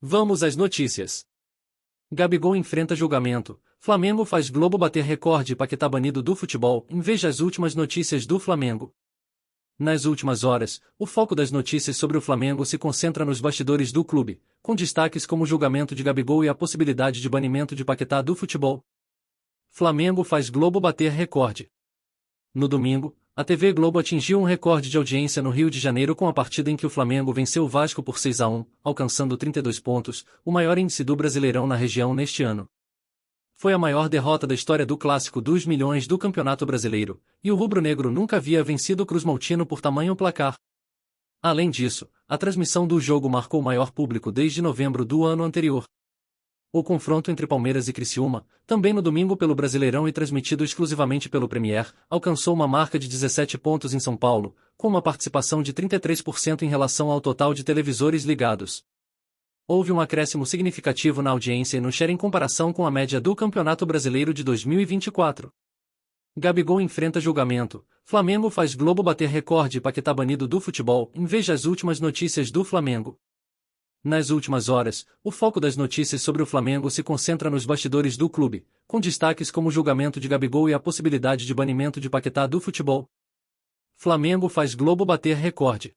Vamos às notícias. Gabigol enfrenta julgamento. Flamengo faz Globo bater recorde. Paquetá banido do futebol. Veja as últimas notícias do Flamengo. Nas últimas horas, o foco das notícias sobre o Flamengo se concentra nos bastidores do clube, com destaques como o julgamento de Gabigol e a possibilidade de banimento de Paquetá do futebol. Flamengo faz Globo bater recorde. No domingo, a TV Globo atingiu um recorde de audiência no Rio de Janeiro com a partida em que o Flamengo venceu o Vasco por 6-1, alcançando 32 pontos, o maior índice do Brasileirão na região neste ano. Foi a maior derrota da história do Clássico dos Milhões do Campeonato Brasileiro, e o rubro-negro nunca havia vencido o Cruz-Maltino por tamanho placar. Além disso, a transmissão do jogo marcou o maior público desde novembro do ano anterior. O confronto entre Palmeiras e Criciúma, também no domingo pelo Brasileirão e transmitido exclusivamente pelo Premier, alcançou uma marca de 17 pontos em São Paulo, com uma participação de 33% em relação ao total de televisores ligados. Houve um acréscimo significativo na audiência e no share em comparação com a média do Campeonato Brasileiro de 2024. Gabigol enfrenta julgamento. Flamengo faz Globo bater recorde. Paquetá banido do futebol. Veja as últimas notícias do Flamengo. Nas últimas horas, o foco das notícias sobre o Flamengo se concentra nos bastidores do clube, com destaques como o julgamento de Gabigol e a possibilidade de banimento de Paquetá do futebol. Flamengo faz Globo bater recorde.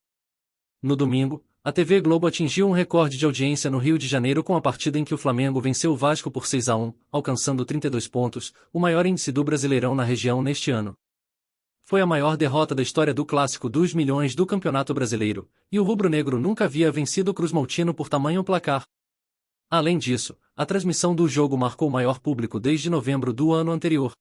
No domingo, a TV Globo atingiu um recorde de audiência no Rio de Janeiro com a partida em que o Flamengo venceu o Vasco por 6-1, alcançando 32 pontos, o maior índice do Brasileirão na região neste ano. Foi a maior derrota da história do Clássico dos Milhões do Campeonato Brasileiro, e o rubro-negro nunca havia vencido o Cruz-Maltino por tamanho placar. Além disso, a transmissão do jogo marcou o maior público desde novembro do ano anterior.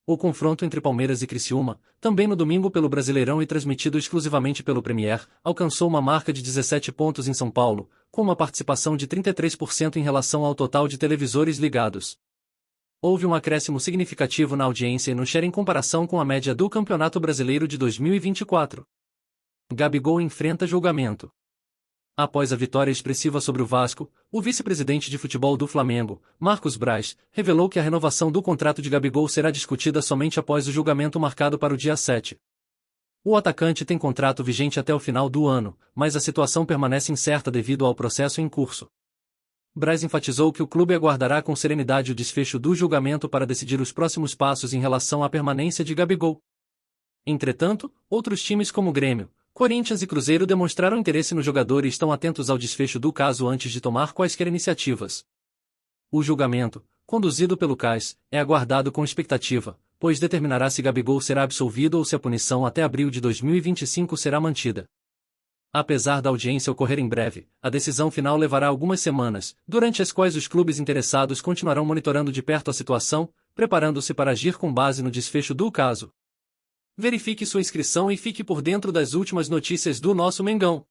O confronto entre Palmeiras e Criciúma, também no domingo pelo Brasileirão e transmitido exclusivamente pelo Premier, alcançou uma marca de 17 pontos em São Paulo, com uma participação de 33% em relação ao total de televisores ligados. Houve um acréscimo significativo na audiência e no share em comparação com a média do Campeonato Brasileiro de 2024. Gabigol enfrenta julgamento. Após a vitória expressiva sobre o Vasco, o vice-presidente de futebol do Flamengo, Marcos Braz, revelou que a renovação do contrato de Gabigol será discutida somente após o julgamento marcado para o dia 7. O atacante tem contrato vigente até o final do ano, mas a situação permanece incerta devido ao processo em curso. Braz enfatizou que o clube aguardará com serenidade o desfecho do julgamento para decidir os próximos passos em relação à permanência de Gabigol. Entretanto, outros times como Grêmio, Corinthians e Cruzeiro demonstraram interesse no jogador e estão atentos ao desfecho do caso antes de tomar quaisquer iniciativas. O julgamento, conduzido pelo CAS, é aguardado com expectativa, pois determinará se Gabigol será absolvido ou se a punição até abril de 2025 será mantida. Apesar da audiência ocorrer em breve, a decisão final levará algumas semanas, durante as quais os clubes interessados continuarão monitorando de perto a situação, preparando-se para agir com base no desfecho do caso. Verifique sua inscrição e fique por dentro das últimas notícias do nosso Mengão.